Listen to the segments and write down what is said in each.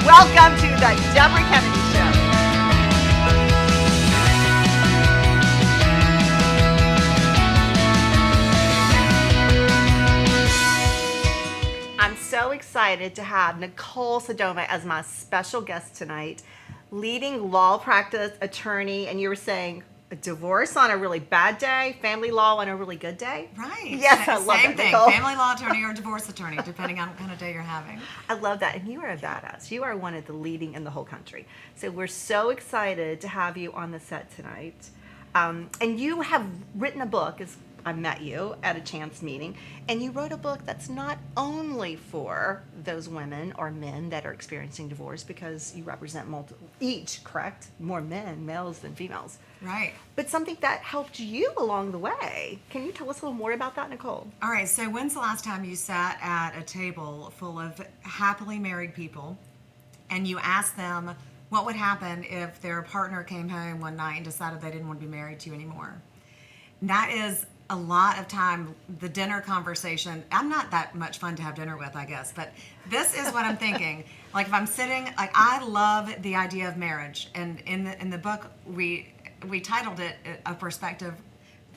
Welcome to the Debra Kennedy Show. I'm so excited to have Nicole Sodoma as my special guest tonight, leading law practice attorney, and you were saying a divorce on a really bad day, family law on a really good day. Right. Yes, I love that, Same thing. Nicole. Family law attorney or divorce attorney, depending on what kind of day you're having. I love that. And you are a badass. You are one of the leading in the whole country. So we're so excited to have you on the set tonight. And you have written a book, as I met you at a chance meeting, and you wrote a book that's not only for those women or men that are experiencing divorce, because you represent correct? More males than females. Right. But something that helped you along the way. Can you tell us a little more about that, Nicole? All right. So when's the last time you sat at a table full of happily married people and you asked them what would happen if their partner came home one night and decided they didn't want to be married to you anymore? And that is a lot of time, the dinner conversation. I'm not that much fun to have dinner with, I guess, but this is what I'm thinking. Like if I'm sitting, like I love the idea of marriage, and in the book we titled it A Perspective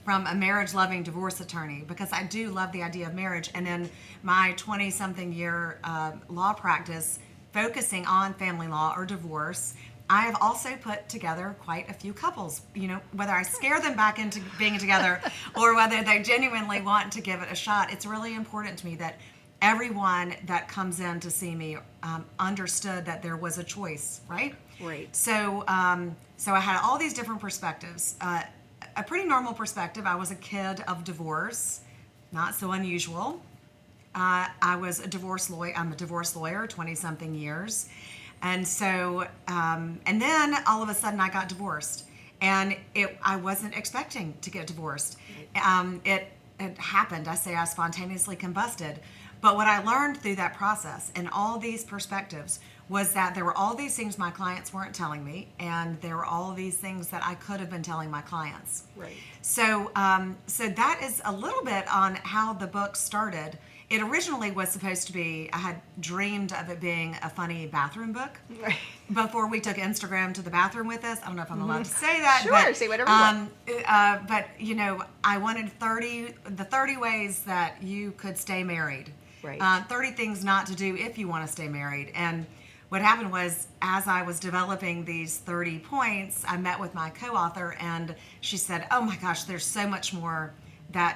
from a Marriage-Loving Divorce Attorney, because I do love the idea of marriage. And in my 20-something year law practice, focusing on family law or divorce, I have also put together quite a few couples, whether I scare them back into being together or whether they genuinely want to give it a shot. It's really important to me that everyone that comes in to see me understood that there was a choice, right? Right. So I had all these different perspectives. A pretty normal perspective. I was a kid of divorce, not so unusual. I was a divorce lawyer. I'm a divorce lawyer, 20-something years. And so, and then all of a sudden I got divorced, and I wasn't expecting to get divorced. It happened. I spontaneously combusted. But what I learned through that process and all these perspectives was that there were all these things my clients weren't telling me, and there were all these things that I could have been telling my clients. Right. So, so that is a little bit on how the book started. It originally was supposed to be, I had dreamed of it being a funny bathroom book. Right. Before we took Instagram to the bathroom with us. I don't know if I'm allowed to say that. Sure, but, say whatever you want. But, I wanted 30 ways that you could stay married. Right. 30 things not to do if you want to stay married. And what happened was, as I was developing these 30 points, I met with my co-author, and she said, oh my gosh, there's so much more.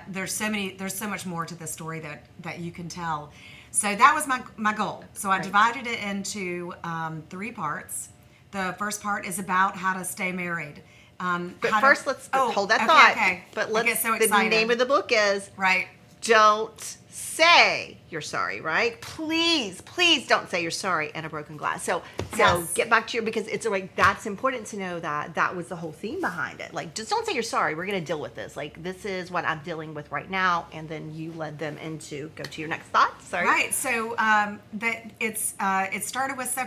There's so much more to the story that you can tell. So that was my goal. So I divided it into 3 parts. The first part is about how to stay married. But first, let's hold that thought. Okay. But let's. I get so excited. The name of the book is Don't Say You're Sorry, right? Please don't say you're sorry in a broken glass. So yes. Get back to because it's like that's important to know that was the whole theme behind it. Like, just don't say you're sorry. We're gonna deal with this. Like, this is what I'm dealing with right now, and then you led them into go to your next thought. Sorry. Right. So it started with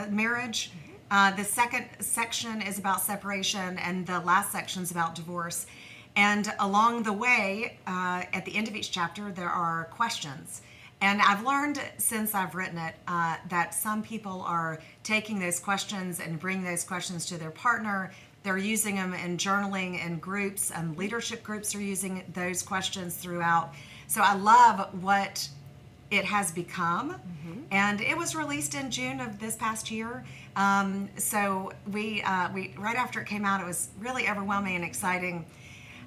marriage. The second section is about separation, and the last section is about divorce. And along the way, at the end of each chapter, there are questions. And I've learned since I've written it that some people are taking those questions and bringing those questions to their partner. They're using them in journaling in groups. Leadership groups are using those questions throughout. So I love what it has become. Mm-hmm. And it was released in June of this past year. So we right after it came out, it was really overwhelming and exciting.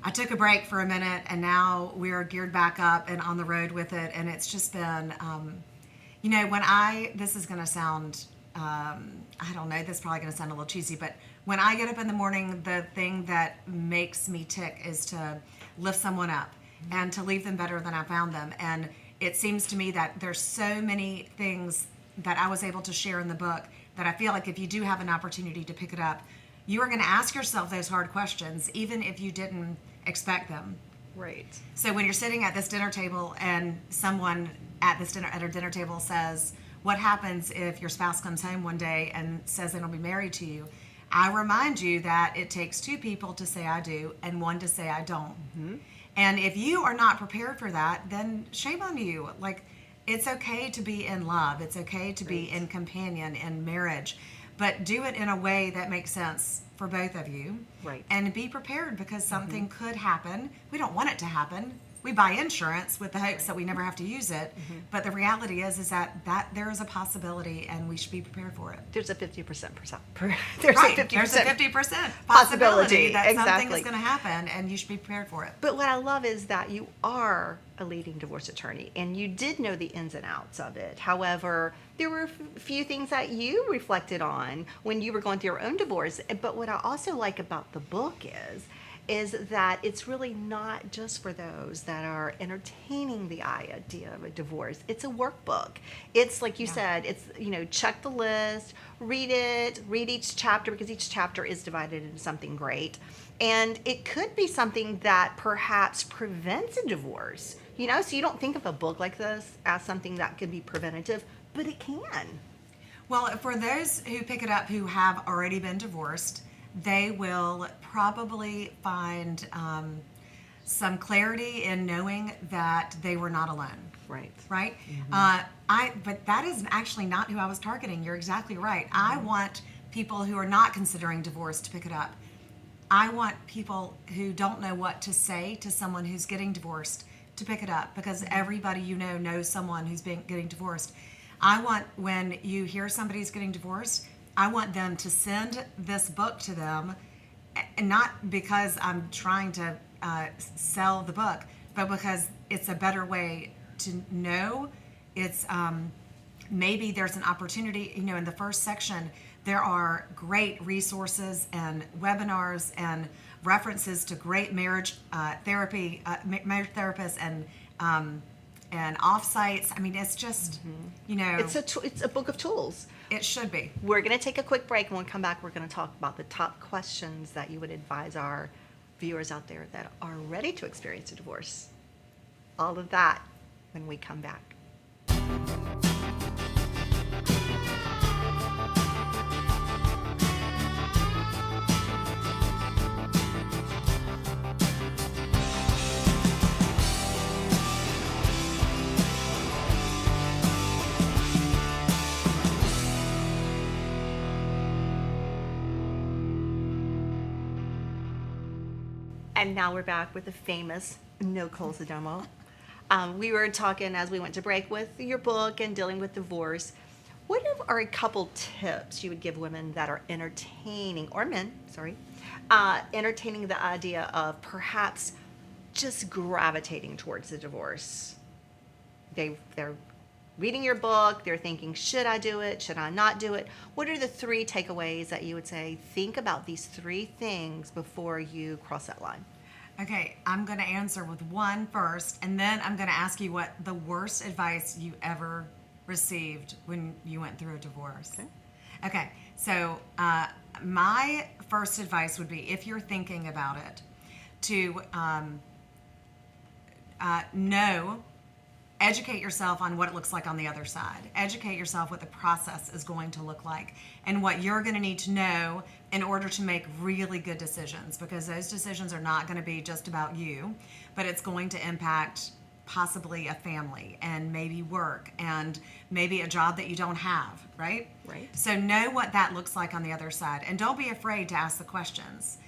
I took a break for a minute, and now we're geared back up and on the road with it. And it's just been, this is going to sound, I don't know, this is probably going to sound a little cheesy, but when I get up in the morning, the thing that makes me tick is to lift someone up and to leave them better than I found them. And it seems to me that there's so many things that I was able to share in the book that I feel like if you do have an opportunity to pick it up, you are going to ask yourself those hard questions, even if you didn't expect them. Right. So when you're sitting at this dinner table and someone at a dinner table says, what happens if your spouse comes home one day and says they will be married to you? I remind you that it takes two people to say I do and one to say I don't. Mm-hmm. And if you are not prepared for that, then shame on you. Like, it's okay to be in love. It's okay to be in companion, in marriage. But do it in a way that makes sense for both of you. Right. And be prepared because something could happen. We don't want it to happen. We buy insurance with the hopes that we never have to use it. Mm-hmm. But the reality is that there is a possibility and we should be prepared for it. There's a 50% there's a 50% possibility that something is going to happen and you should be prepared for it. But what I love is that you are a leading divorce attorney and you did know the ins and outs of it. However, there were a few things that you reflected on when you were going through your own divorce. But what I also like about the book is that it's really not just for those that are entertaining the idea of a divorce. It's a workbook. It's like you said, it's, check the list, read each chapter because each chapter is divided into something great. And it could be something that perhaps prevents a divorce, so you don't think of a book like this as something that could be preventative, but it can. Well, for those who pick it up who have already been divorced, they will probably find some clarity in knowing that they were not alone. Right. Right? Mm-hmm. But that is actually not who I was targeting. You're exactly right. Mm-hmm. I want people who are not considering divorce to pick it up. I want people who don't know what to say to someone who's getting divorced to pick it up because everybody knows someone who's getting divorced. I want, when you hear somebody's getting divorced, I want them to send this book to them, and not because I'm trying to sell the book, but because it's a better way to know. It's maybe there's an opportunity, in the first section, there are great resources and webinars and references to great marriage therapy, marriage therapists and offsites. I mean, it's just, It's a book of tools. It should be. We're going to take a quick break. When we come back, we're going to talk about the top questions that you would advise our viewers out there that are ready to experience a divorce. All of that when we come back. And now we're back with the famous Nicole Sodoma. We were talking as we went to break with your book and dealing with divorce. What are a couple tips you would give women that are entertaining, or men, entertaining the idea of perhaps just gravitating towards the divorce? They're reading your book, they're thinking, should I do it? Should I not do it? What are the 3 takeaways that you would say, think about these 3 things before you cross that line? Okay, I'm going to answer with 1 first, and then I'm going to ask you what the worst advice you ever received when you went through a divorce. Okay, so my first advice would be, if you're thinking about it, to educate yourself on what it looks like on the other side. Educate yourself what the process is going to look like and what you're going to need to know in order to make really good decisions, because those decisions are not going to be just about you, but it's going to impact possibly a family and maybe work and maybe a job that you don't have, right? Right. So know what that looks like on the other side, and don't be afraid to ask the questions.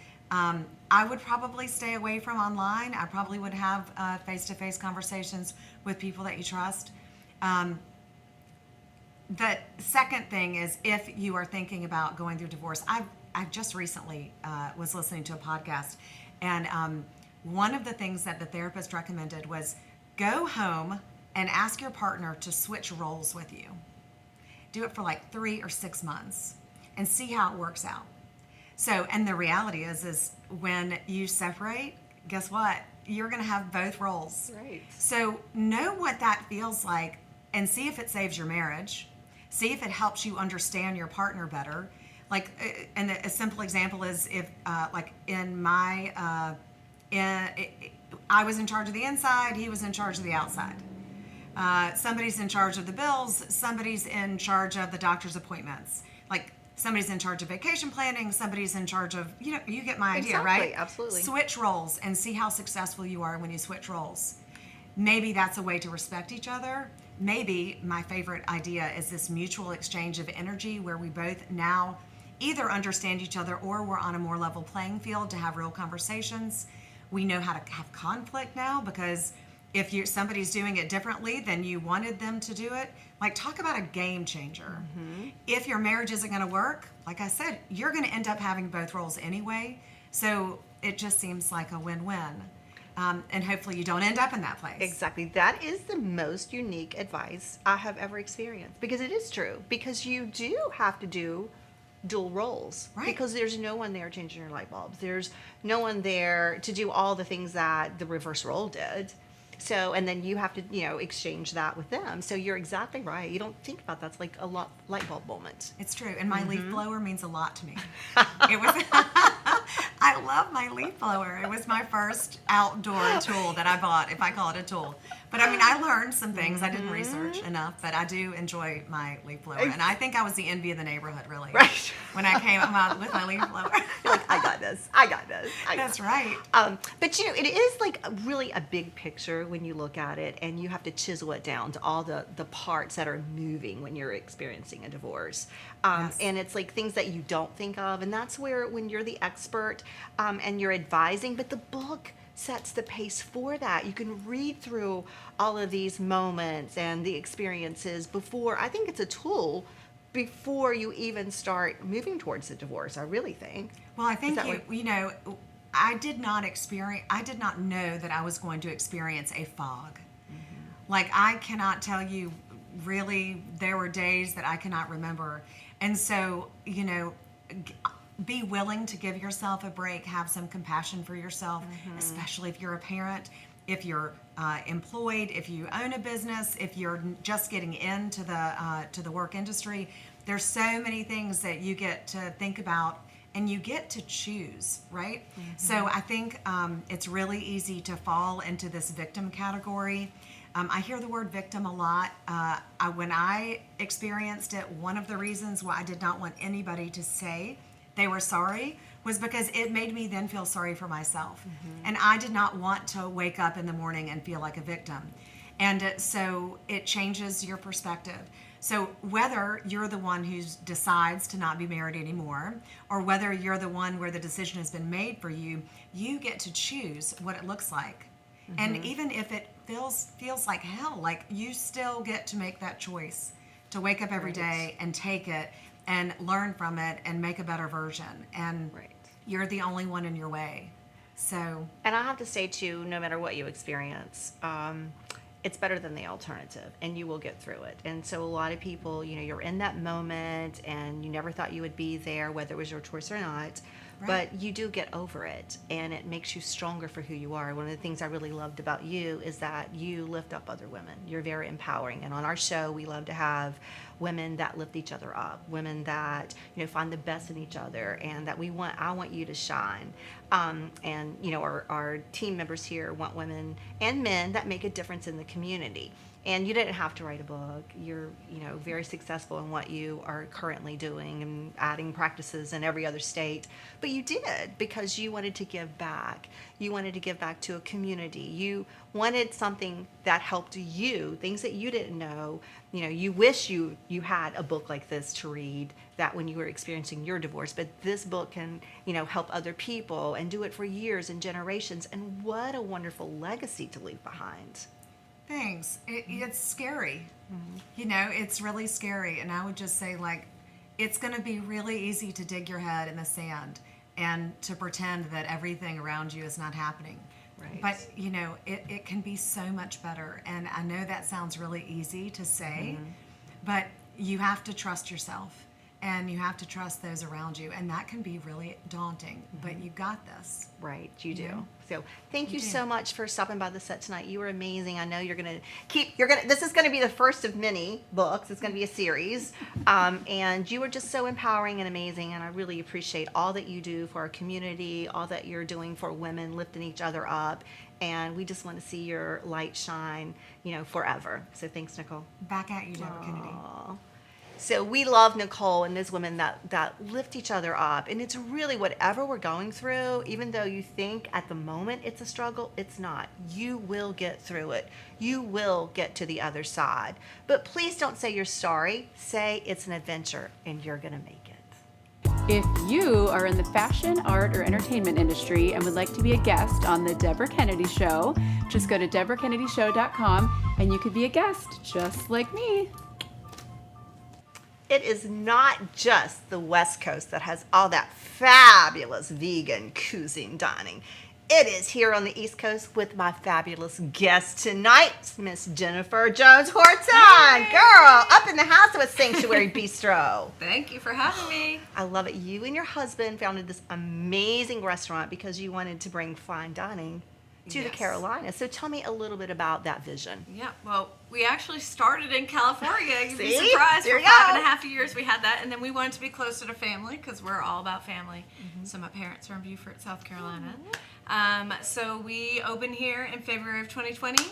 I would probably stay away from online. I probably would have face-to-face conversations with people that you trust. The second thing is, if you are thinking about going through divorce, I just recently was listening to a podcast, and one of the things that the therapist recommended was go home and ask your partner to switch roles with you. Do it for like 3 or 6 months and see how it works out. So, and the reality is when you separate, guess what? you're going to have both roles. Right. So know what that feels like and see if it saves your marriage. See if it helps you understand your partner better. Like, and a simple example is if, like in my, I was in charge of the inside, he was in charge of the outside. Somebody's in charge of the bills, somebody's in charge of the doctor's appointments. Like, somebody's in charge of vacation planning, somebody's in charge of, you get my idea, right? Absolutely. Switch roles and see how successful you are when you switch roles. Maybe that's a way to respect each other. Maybe my favorite idea is this mutual exchange of energy where we both now either understand each other or we're on a more level playing field to have real conversations. We know how to have conflict now because if somebody's doing it differently than you wanted them to do it, like, talk about a game changer. Mm-hmm. If your marriage isn't going to work, like I said, you're going to end up having both roles anyway. So it just seems like a win-win. And hopefully you don't end up in that place. Exactly. That is the most unique advice I have ever experienced, because it is true. Because you do have to do dual roles, right? Because there's no one there changing your light bulbs. There's no one there to do all the things that the reverse role did. So, and then you have to, exchange that with them. So you're exactly right. You don't think about that. It's like a light bulb moment. It's true. And my leaf blower means a lot to me. It was, I love my leaf blower. It was my first outdoor tool that I bought, if I call it a tool. But I mean, I learned some things. I didn't research enough, but I do enjoy my leaf blower. And I think I was the envy of the neighborhood, really. Right. When I came out with my leaf blower. You're like, I got this. That's right. But it is like really a big picture when you look at it, and you have to chisel it down to all the parts that are moving when you're experiencing a divorce. Yes. And it's like things that you don't think of. And that's where, when you're the expert and you're advising, but the book sets the pace for that. You can read through all of these moments and the experiences before. I think it's a tool before you even start moving towards the divorce, I really think. Well, I think I did not know that I was going to experience a fog. Mm-hmm. Like, I cannot tell you, really, there were days that I cannot remember. And so, be willing to give yourself a break, have some compassion for yourself, especially if you're a parent, if you're employed, if you own a business, if you're just getting into the work industry. There's so many things that you get to think about, and you get to choose, right? Mm-hmm. So I think it's really easy to fall into this victim category. I hear the word victim a lot. When I experienced it, one of the reasons why I did not want anybody to say they were sorry was because it made me then feel sorry for myself. Mm-hmm. And I did not want to wake up in the morning and feel like a victim. And so it changes your perspective. So whether you're the one who decides to not be married anymore, or whether you're the one where the decision has been made for you, you get to choose what it looks like. Mm-hmm. And even if it feels like hell, like, you still get to make that choice to wake up every day and take it and learn from it and make a better version. And you're the only one in your way. So, and I have to say too, no matter what you experience, it's better than the alternative, and you will get through it. And so a lot of people, you're in that moment and you never thought you would be there, whether it was your choice or not. Right. But you do get over it, and it makes you stronger for who you are. One of the things I really loved about you is that you lift up other women. You're very empowering. And on our show, we love to have women that lift each other up, women that find the best in each other, and that I want you to shine. And our team members here want women and men that make a difference in the community. And you didn't have to write a book. You're, very successful in what you are currently doing and adding practices in every other state. But you did because you wanted to give back. You wanted to give back to a community. You wanted something that helped you, things that you didn't know. You wish you had a book like this to read that when you were experiencing your divorce. But this book can, help other people and do it for years and generations. And what a wonderful legacy to leave behind. Thanks. It's scary. Mm-hmm. It's really scary. And I would just say, it's going to be really easy to dig your head in the sand and to pretend that everything around you is not happening. Right. But, it can be so much better. And I know that sounds really easy to say, but you have to trust yourself. and you have to trust those around you, and that can be really daunting, but you got this. Right, you do. So thank you so much for stopping by the set tonight. You were amazing. I know this is gonna be the first of many books. It's gonna be a series. And you were just so empowering and amazing, and I really appreciate all that you do for our community, all that you're doing for women, lifting each other up. And we just want to see your light shine, forever. So thanks, Nicole. Back at you, Debra Kennedy. So we love Nicole and those women that lift each other up. And it's really whatever we're going through, even though you think at the moment it's a struggle, it's not. You will get through it. You will get to the other side. But please don't say you're sorry. Say it's an adventure and you're going to make it. If you are in the fashion, art, or entertainment industry and would like to be a guest on the Debra Kennedy Show, just go to DebraKennedyShow.com and you could be a guest just like me. It is not just the West Coast that has all that fabulous vegan cuisine dining. It is here on the East Coast with my fabulous guest tonight, Miss Jennifer Jones Horton. Hey. Girl, up in the house with Sanctuary Bistro. Thank you for having me. I love it. You and your husband founded this amazing restaurant because you wanted to bring fine dining to the Carolinas. So tell me a little bit about that vision. Yeah, well, we actually started in California. You'd be See? surprised. There For you 5.5 years we had that, and then we wanted to be closer to family because we're all about family. So my parents are in Beaufort, South Carolina. So we opened here in February of 2020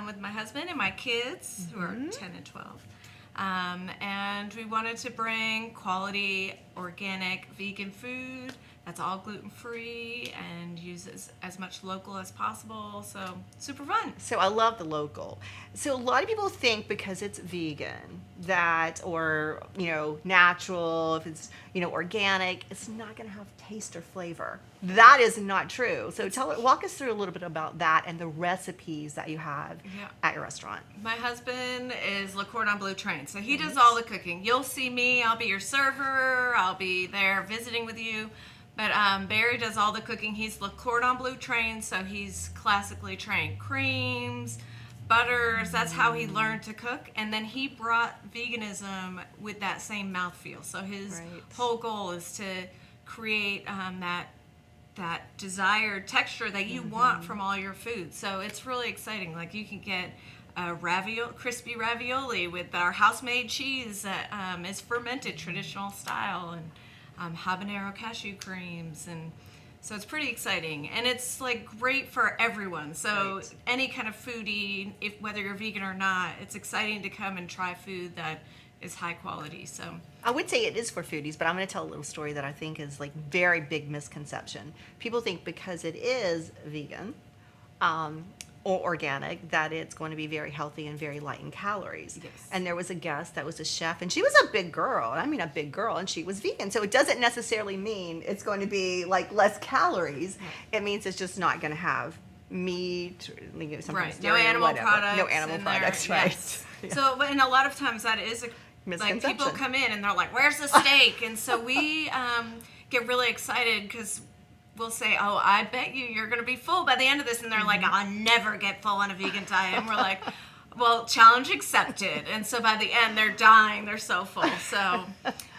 with my husband and my kids, who are 10 and 12. And we wanted to bring quality, organic, vegan food that's all gluten-free and uses as much local as possible. So super fun. So I love the local. So a lot of people think because it's vegan or natural, if it's organic, it's not going to have taste or flavor. That is not true. So walk us through a little bit about that and the recipes that you have at your restaurant. My husband is Le Cordon Bleu trained, so he does all the cooking. You'll see me. I'll be your server. I'll be there visiting with you. But Barry does all the cooking. He's Le Cordon Bleu trained, so he's classically trained creams, butters. That's how he learned to cook. And then he brought veganism with that same mouthfeel. So his whole goal is to create that desired texture that you want from all your food. So it's really exciting. Like you can get crispy ravioli with our house-made cheese that is fermented traditional style, and habanero cashew creams, and so it's pretty exciting, and it's like great for everyone. So any kind of foodie, whether you're vegan or not, it's exciting to come and try food that is high quality. So I would say it is for foodies, but I'm going to tell a little story that I think is like very big misconception. People think because it is vegan or organic that it's going to be very healthy and very light in calories. Yes. And there was a guest that was a chef, and she was a big girl. I mean, a big girl, and she was vegan. So it doesn't necessarily mean it's going to be like less calories. It means it's just not going to have meat, no animal products. No animal products, right? Yes. So, and a lot of times that is like people come in and they're like, "Where's the steak?" And so we get really excited because we'll say, "Oh, I bet you're going to be full by the end of this," and they're like, "I'll never get full on a vegan diet." And we're like, "Well, challenge accepted." And so by the end, they're dying; they're so full. So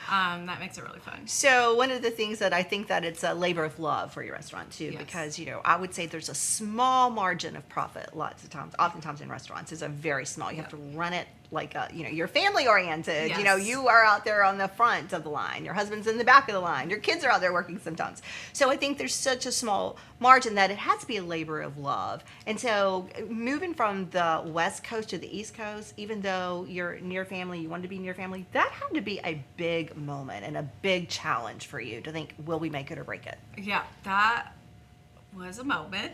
that makes it really fun. So one of the things that I think that it's a labor of love for your restaurant too, because I would say there's a small margin of profit. Oftentimes in restaurants, is a very small. You have to run it like you're family oriented. Yes. You are out there on the front of the line. Your husband's in the back of the line. Your kids are out there working sometimes. So I think there's such a small margin that it has to be a labor of love. And so moving from the West Coast to the East Coast, even though you're near family, you wanted to be near family, that had to be a big moment and a big challenge for you to think, will we make it or break it? Yeah, that was a moment.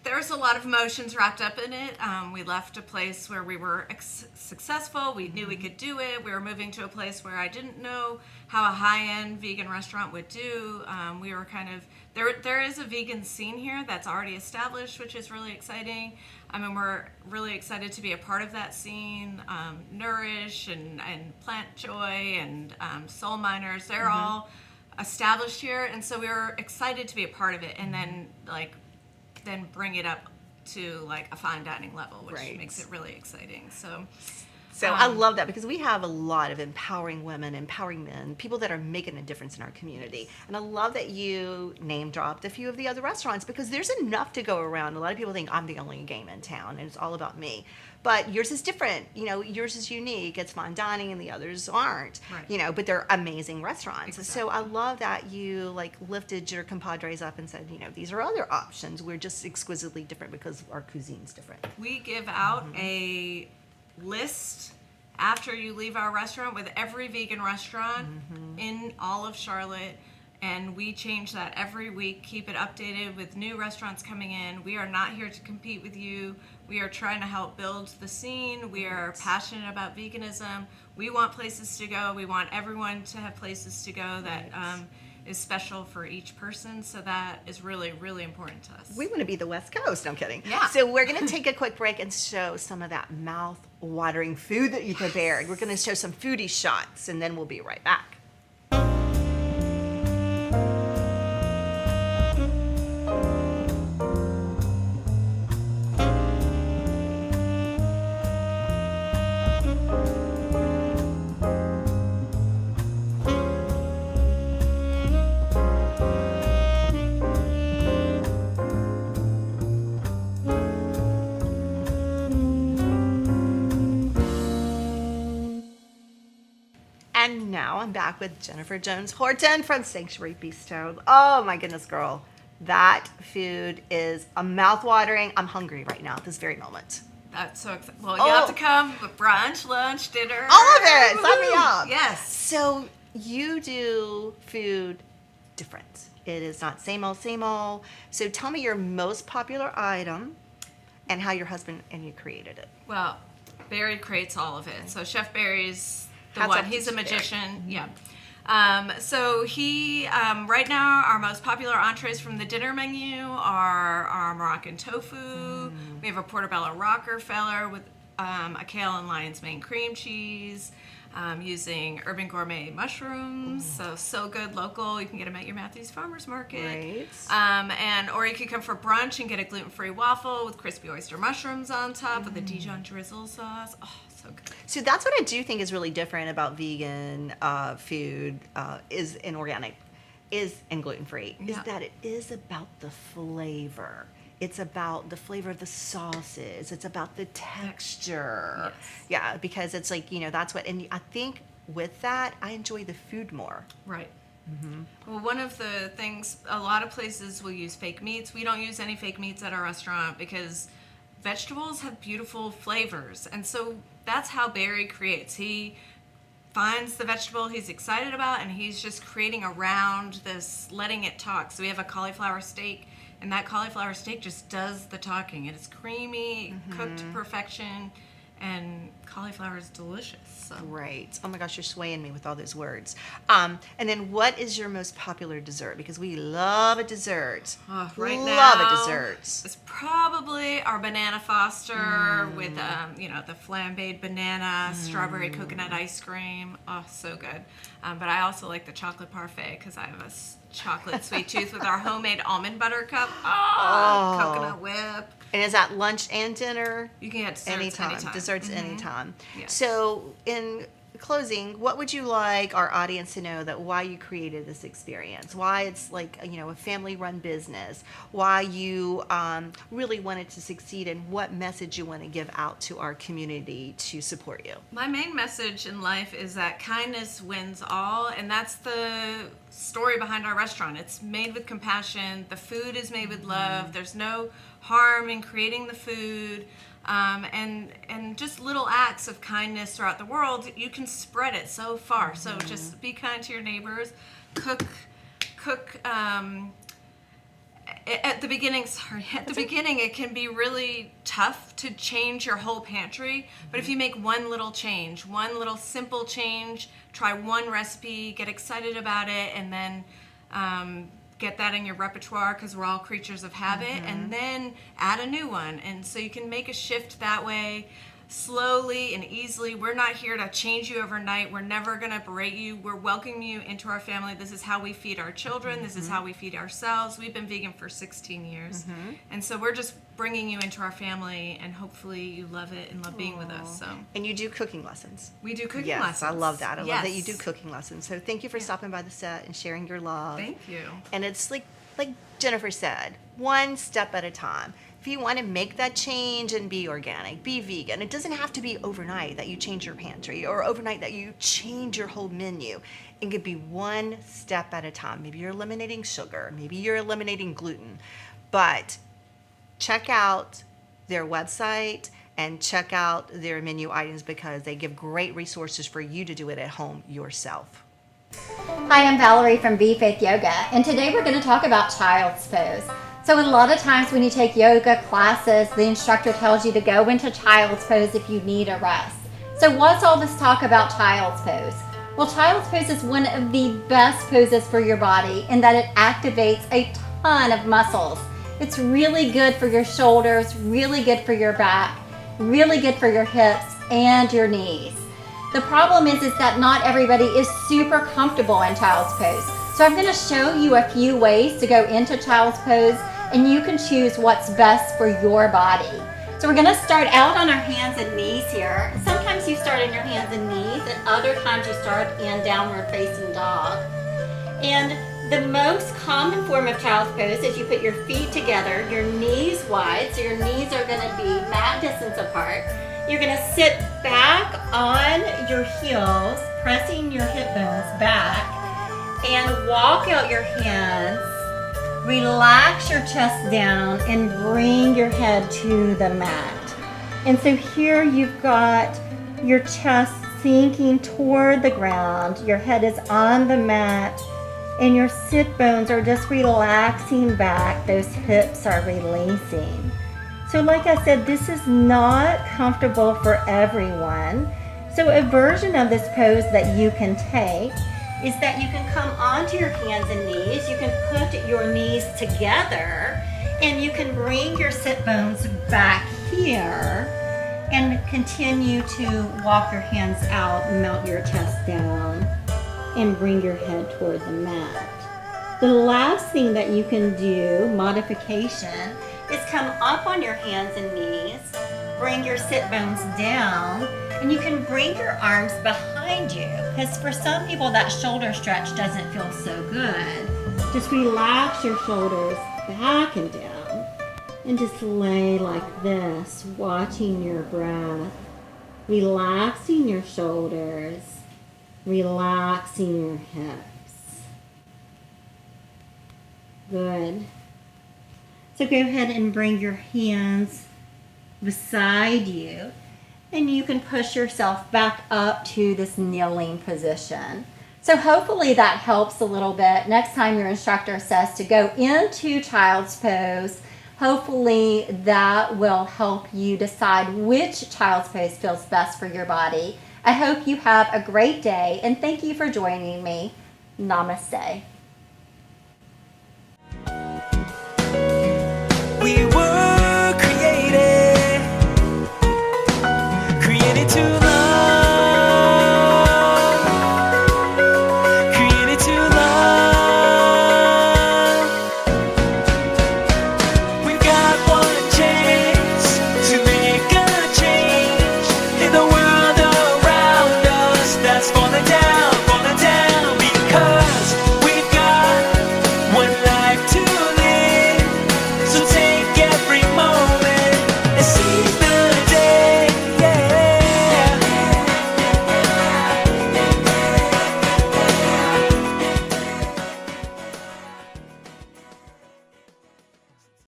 There's a lot of emotions wrapped up in it. We left a place where we were successful. We knew we could do it. We were moving to a place where I didn't know how a high-end vegan restaurant would do. We were kind of, there is a vegan scene here that's already established, which is really exciting. I mean, we're really excited to be a part of that scene. Nourish and Plant Joy and Soul Miners, they're all established here. And so we were excited to be a part of it. And then then bring it up to like a fine dining level, which makes it really exciting. So I love that because we have a lot of empowering women, empowering men, people that are making a difference in our community. And I love that you name dropped a few of the other restaurants because there's enough to go around. A lot of people think I'm the only game in town and it's all about me. But yours is different. You know, yours is unique. It's fine dining and the others aren't. Right. You know, but they're amazing restaurants. Exactly. So I love that you like lifted your compadres up and said, you know, these are other options. We're just exquisitely different because our cuisine's different. We give out a list after you leave our restaurant with every vegan restaurant in all of Charlotte, and we change that every week, keep it updated with new restaurants coming in. We are not here to compete with you. We are trying to help build the scene. We are passionate about veganism. We want places to go. We want everyone to have places to go that is special for each person. So that is really, really important to us. We want to be the West Coast. No, I'm kidding. Yeah. So we're going to take a quick break and show some of that mouth-watering food that you prepared. We're going to show some foodie shots, and then we'll be right back. And now I'm back with Jennifer Jones Horton from Sanctuary Bistro. Oh my goodness, girl. That food is a mouth-watering. I'm hungry right now at this very moment. That's so exciting. Well, you have to come with brunch, lunch, dinner. All of it. Sign me up. Yes. So you do food different. It is not same old, same old. So tell me your most popular item and how your husband and you created it. Well, Barry creates all of it. So Chef Barry's the Hats one. off to He's a Chef magician. Yeah. So he, right now, our most popular entrees from the dinner menu are our Moroccan tofu. We have a portobello Rockefeller with a kale and lion's mane cream cheese, using urban gourmet mushrooms. So good, local. You can get them at your Matthews Farmers Market. Right. Or you could come for brunch and get a gluten-free waffle with crispy oyster mushrooms on top with a Dijon drizzle sauce. Oh, so good. So that's what I do think is really different about vegan food is and organic and gluten-free is that it is about the flavor. It's about the flavor of the sauces. It's about the texture. Yes. Yeah, because it's like, you know, that's what, and I think with that, I enjoy the food more. Right. Well, one of the things, a lot of places will use fake meats. We don't use any fake meats at our restaurant because vegetables have beautiful flavors. And so that's how Barry creates. He finds the vegetable he's excited about and he's just creating around this, letting it talk. So we have a cauliflower steak, and that cauliflower steak just does the talking. It is creamy, cooked to perfection, and cauliflower is delicious. So. Right. Oh my gosh, you're swaying me with all those words. And then what is your most popular dessert? Because we love a dessert. Right now, love a dessert. It's probably our banana Foster with, the flambéed banana, strawberry coconut ice cream. Oh, so good. But I also like the chocolate parfait because I have a chocolate sweet tooth with our homemade almond butter cup. Oh, coconut whip. And is that lunch and dinner? You can get desserts anytime. Desserts anytime. Yes. So in closing, what would you like our audience to know that why you created this experience? Why it's like, you know, a family-run business? Why you really wanted to succeed, and what message you want to give out to our community to support you? My main message in life is that kindness wins all, and that's the story behind our restaurant. It's made with compassion. The food is made with love. There's no harm in creating the food. And just little acts of kindness throughout the world, you can spread it so far. So just be kind to your neighbors. Cook. At the beginning, it can be really tough to change your whole pantry. But if you make one little change, one little simple change, try one recipe, get excited about it, and then get that in your repertoire because we're all creatures of habit, and then add a new one. And so you can make a shift that way. slowly and easily. We're not here to change you overnight. We're never going to berate you. We're welcoming you into our family. This is how we feed our children. This is how we feed ourselves. We've been vegan for 16 years. And so we're just bringing you into our family, and hopefully you love it and love being with us. So. And you do cooking lessons. We do cooking yes, lessons. I love that. I love that you do cooking lessons. So thank you for stopping by the set and sharing your love. Thank you. And it's like Jennifer said, one step at a time. If you want to make that change and be organic, be vegan, it doesn't have to be overnight that you change your pantry or overnight that you change your whole menu. It could be one step at a time. Maybe you're eliminating sugar, maybe you're eliminating gluten, but check out their website and check out their menu items because they give great resources for you to do it at home yourself. Hi, I'm Valerie from Be Faith Yoga, and today we're going to talk about child's pose. So a lot of times when you take yoga classes, the instructor tells you to go into child's pose if you need a rest. So what's all this talk about child's pose? Well, child's pose is one of the best poses for your body in that it activates a ton of muscles. It's really good for your shoulders, really good for your back, really good for your hips and your knees. The problem is that not everybody is super comfortable in child's pose. So I'm going to show you a few ways to go into child's pose, and you can choose what's best for your body. So we're going to start out on our hands and knees here. Sometimes you start in your hands and knees, and other times you start in downward facing dog. And the most common form of child's pose is you put your feet together, your knees wide, so your knees are going to be mat distance apart. You're going to sit back on your heels, pressing your hip bones back, and walk out your hands. Relax your chest down and bring your head to the mat. And so here you've got your chest sinking toward the ground. Your head is on the mat, and your sit bones are just relaxing back. Those hips are releasing. So like I said, this is not comfortable for everyone. So a version of this pose that you can take is that you can come onto your hands and knees. You can put your knees together, and you can bring your sit bones back here and continue to walk your hands out, melt your chest down, and bring your head toward the mat. The last thing that you can do, modification, is come up on your hands and knees, bring your sit bones down, and you can bring your arms behind you, because for some people that shoulder stretch doesn't feel so good. Just relax your shoulders back and down, and just lay like this, watching your breath, relaxing your shoulders, relaxing your hips. Good. So go ahead and bring your hands beside you, and you can push yourself back up to this kneeling position. So hopefully that helps a little bit. Next time your instructor says to go into child's pose, hopefully that will help you decide which child's pose feels best for your body. I hope you have a great day, and thank you for joining me. Namaste.